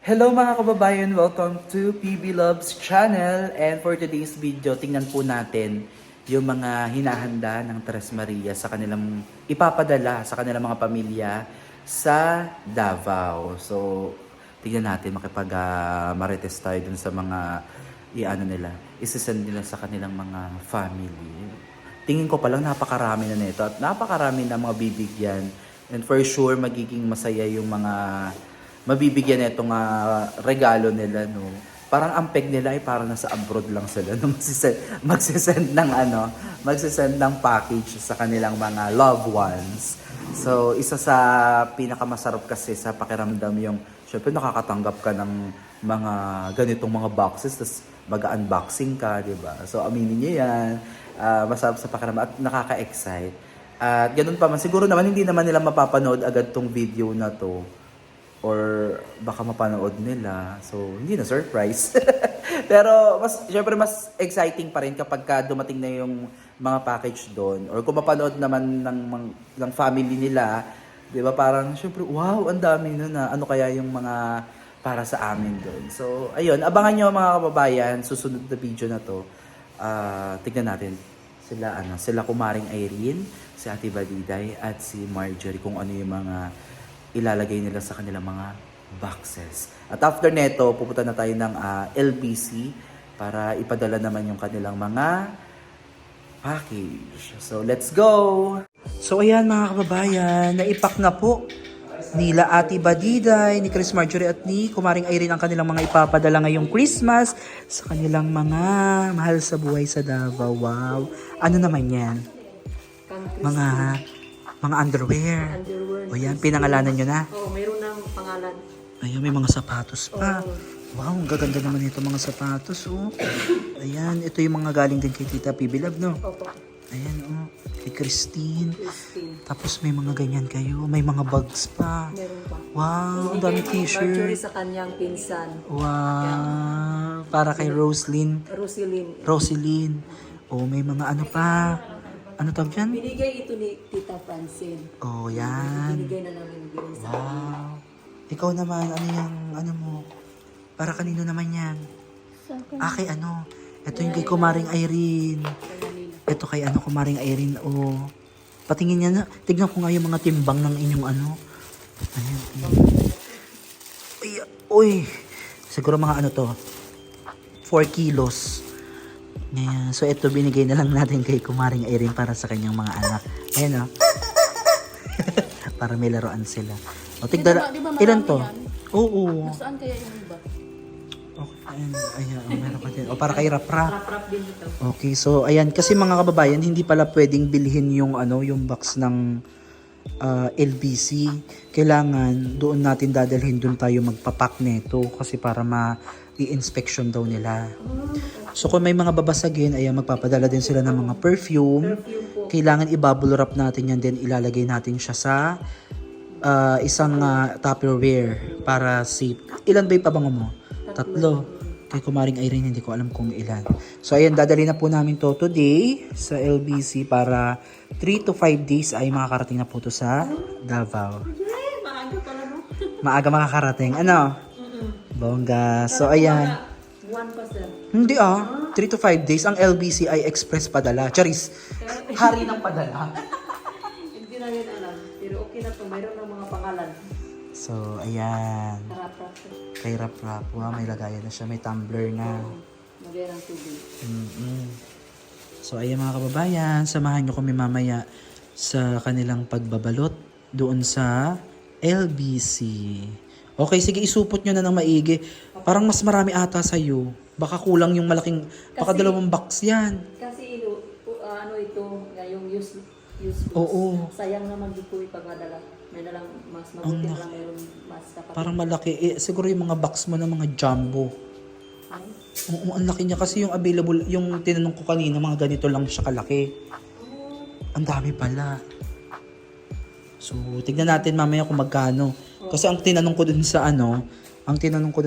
Hello mga kababayan, welcome to PB Loves channel. And for today's video, tingnan po natin yung mga hinahanda ng Tres Maria sa kanilang ipapadala sa kanilang mga pamilya sa Davao. So, tingnan natin marites tayo dun sa mga isisend nila sa kanilang mga family. Tingin ko palang napakarami na nito at napakarami na mga bibigyan. And for sure, magiging masaya yung mga mabibigyan itong regalo nila, no. Parang ang peg nila ay parang nasa abroad lang sila no magsisend ng package sa kanilang mga loved ones. So, isa sa pinakamasarap kasi sa pakiramdam yung syempre nakakatanggap ka ng mga ganitong mga boxes tapos mag-unboxing ka, 'di ba? So, aminin niyo 'yan. Masarap sa pakiramdam at nakaka-excite. At ganun pa man, siguro naman hindi naman nila mapapanood agad tong video na to or baka mapanood nila. So, hindi na surprise. Pero, syempre, mas exciting pa rin kapag dumating na yung mga package doon. Or kung mapanood naman ng family nila, di ba, parang, syempre, wow, ang dami na. Ano kaya yung mga para sa amin doon. So, ayun, abangan nyo mga kababayan, susunod na video na to. Tignan natin sila Kumaring Irene, si Ate Badiday, at si Marjorie, kung ano yung mga ilalagay nila sa kanilang mga boxes. At after neto, pupunta na tayo ng LBC para ipadala naman yung kanilang mga package. So, let's go! So, ayan mga kababayan, naipak na po nila Ate Badiday, ni Chris Marjorie at ni Kumaring Irene ang kanilang mga ipapadala ngayong Christmas sa kanilang mga mahal sa buhay sa Davao. Wow! Ano naman yan? Mga underwear. O yan, pinangalanan nyo na. Oo, mayroon ng pangalan. Ayan, may mga sapatos pa. Wow, ang gaganda naman ito mga sapatos. Oh. Ayan, ito yung mga galing din kay Tita PB Love, no? Opo. Ayan, oh. Kay Christine. Christine. Tapos may mga ganyan kayo. May mga bags pa. Meron pa. Wow, ang dami Marjorie t-shirt. sa kanyang pinsan. Wow, para kay Roslyn. Rosilyn. Oh, may mga ano pa. Ano tawag dyan? Binigay ito ni Tita Francine. Oh, yan. Binigay na namin din sa Wow. Ikaw naman, ano yung, ano mo? Para kanino naman yan? Kay ano? Ito yung kay Kumaring Irene. kanila. Ito kay ano, Kumaring Irene, oh. Patingin niya na. Tignan ko nga yung mga timbang ng inyong ano. Ayan. Ay, uy. Siguro mga ano to. 4 kilos. Ayan. So, ito binigay na lang natin kay Kumaring Irene para sa kanyang mga anak. Ayan, oh. Para may laruan sila. O, tigdala. Di ba Ilan marami to? yan? Oo. Saan kaya yung iba? Okay, ayan, meron ka din. O, para kay Rap-Rap. Rap-rap din ito. Okay, so ayan, kasi mga kababayan, hindi pala pwedeng bilhin yung yung box ng LBC. Kailangan doon natin dadalhin, doon tayo magpapak nito kasi para i-inspection daw nila. So kung may mga babasagin, ayan, magpapadala din sila ng mga perfume. Kailangan i-bubble wrap natin yan, then ilalagay natin siya sa isang Tupperware para safe. Ilan ba yung pabango mo? 3. Kay Kumaring Irene, hindi ko alam kung ilan. So, ayan, dadali na po namin to today sa LBC para 3 to 5 days ay makakarating na po to sa Davao. Maaga pala no? Maaga makakarating. Ano? Bongga. So, ayan. Buwan pa sir. Hindi 3 to 5 days. Ang LBC ay express padala. Charis. Hari ng padala. Hindi na yun alam. Pero okay na to. Mayroon ng mga pangalan. So, ayan. Rap-rap. Kay Rap-Rap. Wow, may lagayan na siya. May tumbler na. Magay ng tubig. So, ayan mga kababayan, samahan nyo kami mamaya sa kanilang pagbabalot doon sa LBC. Okay, sige, isupot nyo na ng maigi. Parang mas marami ata sa'yo. Baka kulang yung malaking, baka 2 box yan. Kasi ano ito, yung use Oo. sayang naman dito ipagadala. May nalang mas mabuti na lang mayroon mas kapatid. Parang malaki. Siguro yung mga box mo na mga jumbo. Oo, ang laki niya kasi yung available, yung tinanong ko kanina, mga ganito lang siya kalaki. Ang dami pala. So, tignan natin mamaya kung magkano. Kasi ang tinanong ko dun sa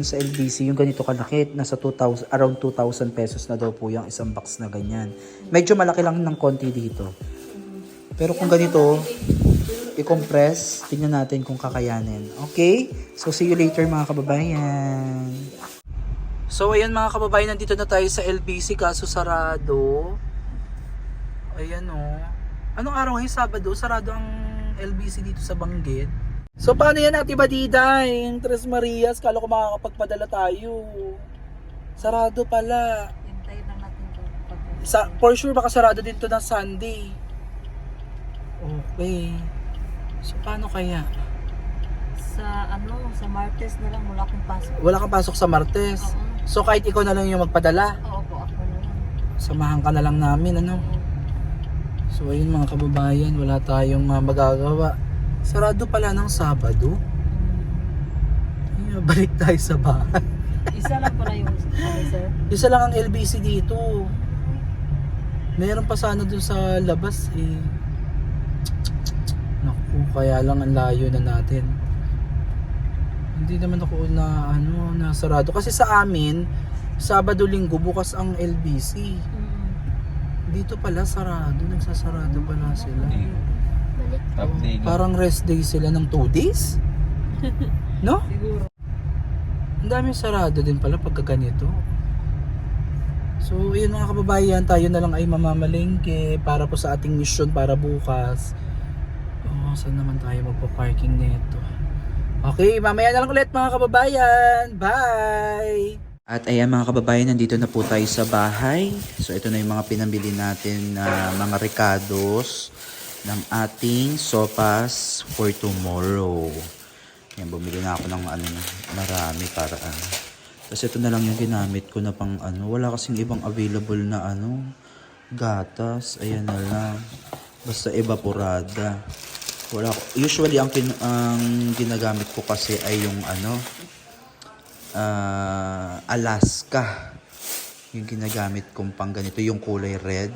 sa LBC, yung ganito kalaki, nasa 2,000, around 2,000 pesos na daw po yung isang box na ganyan. Medyo malaki lang ng konti dito. Pero kung ganito, i-compress. Tingnan natin kung kakayanin. Okay? So, see you later mga kababayan. So, ayan mga kababayan, nandito na tayo sa LBC kaso sarado. Ayan o. Anong araw ngayon? Sabado? Sarado ang LBC dito sa Banggit. So, paano yan Ate Badiday? Yung Tres Marias, kala ko makakapagpadala tayo. Sarado pala. Hintayin lang natin ito. For sure, baka sarado din to ng Sunday. Okay. So, paano kaya? Sa Martes na lang, wala akong pasok. Wala kang pasok sa Martes. Oo. So, kahit ikaw na lang yung magpadala. Oo po, ako na lang. Samahan ka na lang namin, ano? So, ayun mga kababayan, wala tayong magagawa. Sarado pala ng Sabado. Ay, balik tayo sa bahay. Isa lang pala yung sir. Isa lang ang LBC dito. Meron pa sana dun sa labas eh. Naku, kaya lang ang layo na natin. Hindi naman ako na sarado. Kasi sa amin, Sabado, Linggo, bukas ang LBC. Dito pala sarado, nagsasarado pala sila. Parang rest day sila ng 2 days? No? Siguro. Ang daming sarado din pala pagka ganito. So, yun mga kababayan, tayo na lang ay mamamalengke para po sa ating mission para bukas. Oh, saan naman tayo magpa-parking nito? Okay, mamaya na lang ulit mga kababayan. Bye! At ayan mga kababayan, nandito na po tayo sa bahay. So, ito na yung mga pinambili natin na mga recados ng ating sopas for tomorrow. Yan, bumili na ako ng marami para Kasi ito na lang yung ginamit ko na pang wala kasing ibang available na gatas. Ayan na lang. Basta evaporada. Wala, usually ang ginagamit ko kasi ay yung Alaska. Yung ginagamit kong pang ganito, yung kulay red.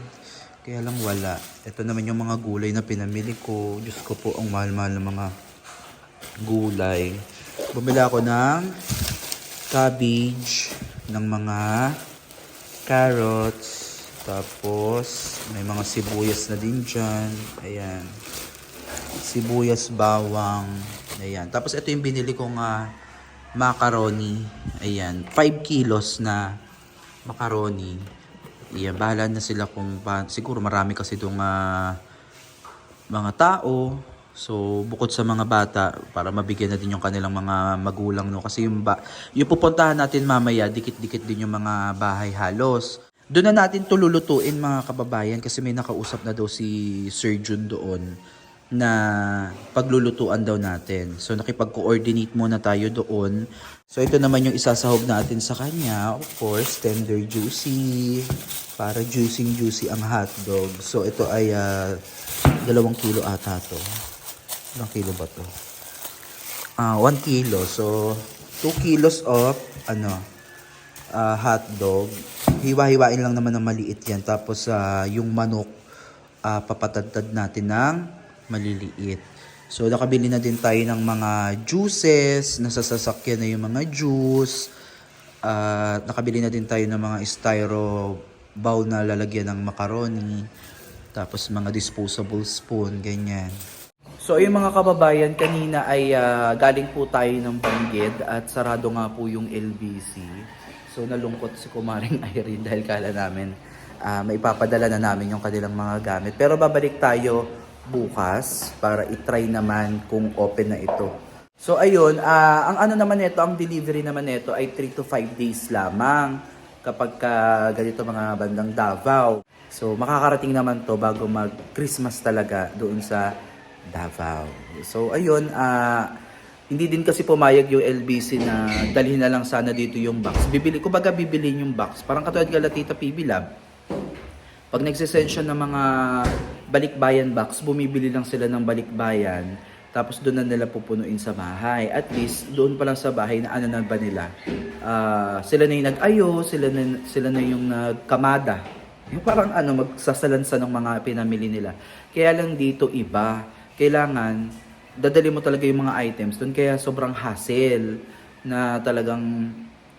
Kaya lang wala. Ito naman yung mga gulay na pinamili ko. Diyos ko po, ang mahal-mahal ng mga gulay. Bumili ako ng cabbage, ng mga carrots, tapos may mga sibuyas na din dyan. Ayan. Sibuyas, bawang. Ayan. Tapos ito yung binili kong macaroni. Ayan. 5 kilos na macaroni. Ayan. Bahala na sila kung siguro marami kasi itong mga tao. So, bukod sa mga bata, para mabigyan na din yung kanilang mga magulang, no? Kasi yung pupuntahan natin mamaya, dikit-dikit din yung mga bahay halos. Doon na natin tululutuin mga kababayan kasi may nakausap na daw si Sir Jun doon na paglulutuan daw natin. So, nakipag-coordinate muna tayo doon. So, ito naman yung isasahog natin sa kanya. Of course, tender juicy. Para juicy ang hotdog. So, ito ay 2 kilo ata to. Ilang kilo ba to? 1 kilo. So, 2 kilos of hotdog. Hiwa-hiwain lang naman ng maliit yan. Tapos, yung manok, papatadtad natin ng maliliit. So, nakabili na din tayo ng mga juices. Nasasasakyan na yung mga juice. Nakabili na din tayo ng mga styro bowl na lalagyan ng macaroni. Tapos, mga disposable spoon, ganyan. So ayun mga kababayan, kanina ay galing po tayo ng Banggit at sarado nga po yung LBC. So nalungkot si Kumaring Irene dahil kala namin maipapadala na namin yung kanilang mga gamit. Pero babalik tayo bukas para itry naman kung open na ito. So ayun, ang naman nito, ang delivery naman nito ay 3 to 5 days lamang kapag ganito mga bandang Davao. So makakarating naman to bago mag-Christmas talaga doon sa Davao. So ayun, hindi din kasi pumayag yung LBC na dalhin na lang sana dito yung box. Kumbaga bibilin yung box. Parang katulad kay Tita PB Lab. Pag nagsisend siya ng mga balikbayan box, bumibili lang sila ng balikbayan. Tapos doon na nila pupunuin sa bahay. At least doon pa lang sa bahay na na ba nila. Sila na yung nag-ayo, sila na yung nagkamada. Yung parang magsasalansa ng mga pinamili nila. Kaya lang dito iba. Kailangan, dadali mo talaga yung mga items doon. Kaya sobrang hassle na talagang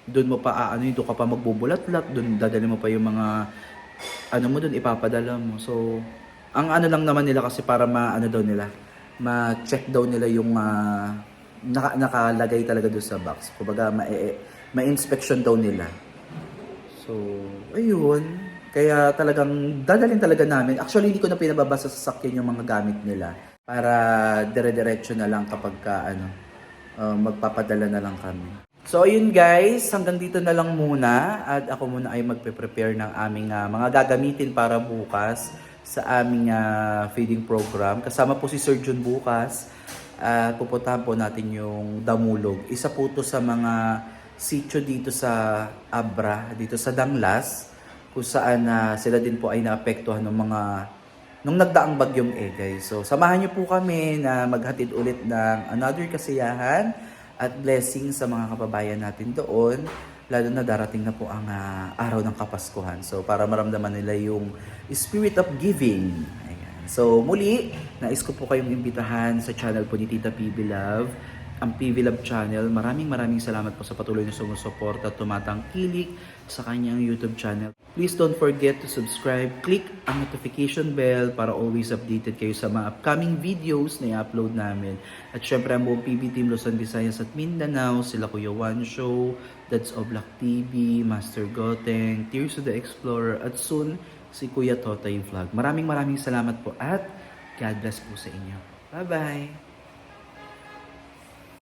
doon mo pa, doon ka pa magbubulat-lat, doon dadali mo pa yung mga, mo doon ipapadala mo. So, ang lang naman nila kasi para daw nila, ma-check daw nila yung nakalagay talaga doon sa box. Kumbaga, ma-inspection daw nila. So, ayun. Kaya talagang dadalhin talaga namin. Actually, hindi ko na pinababasa sa sasakyan yung mga gamit nila. Para dire-diretso na lang kapag magpapadala na lang kami. So, ayun guys. Hanggang dito na lang muna. At ako muna ay magpe-prepare ng aming mga gagamitin para bukas sa aming feeding program. Kasama po si Sir Jun bukas. Pupuntahan po natin yung Damulog. Isa po to sa mga sitio dito sa Abra, dito sa Danglas, kung saan sila din po ay naapektuhan ng nung nagdaang bagyong Egay. So, samahan niyo po kami na maghatid ulit ng another kasiyahan at blessing sa mga kababayan natin doon, lalo na darating na po ang araw ng Kapaskuhan. So, para maramdaman nila yung spirit of giving. Ayan. So, muli, nais ko po kayong imbitahan sa channel po ni Tita PB Love, ang PV Love Channel. Maraming salamat po sa patuloy na sumusuporta at tumatangkilik sa kanyang YouTube channel. Please don't forget to subscribe, click ang notification bell para always updated kayo sa mga upcoming videos na i-upload namin. At syempre ang buong PV Team Luzon, Visayas at Mindanao, sila Kuya One Show, That's Oblak TV, Master Goteng, Tears of the Explorer, at soon si Kuya Totoy Vlog. Maraming salamat po at God bless po sa inyo. Bye-bye!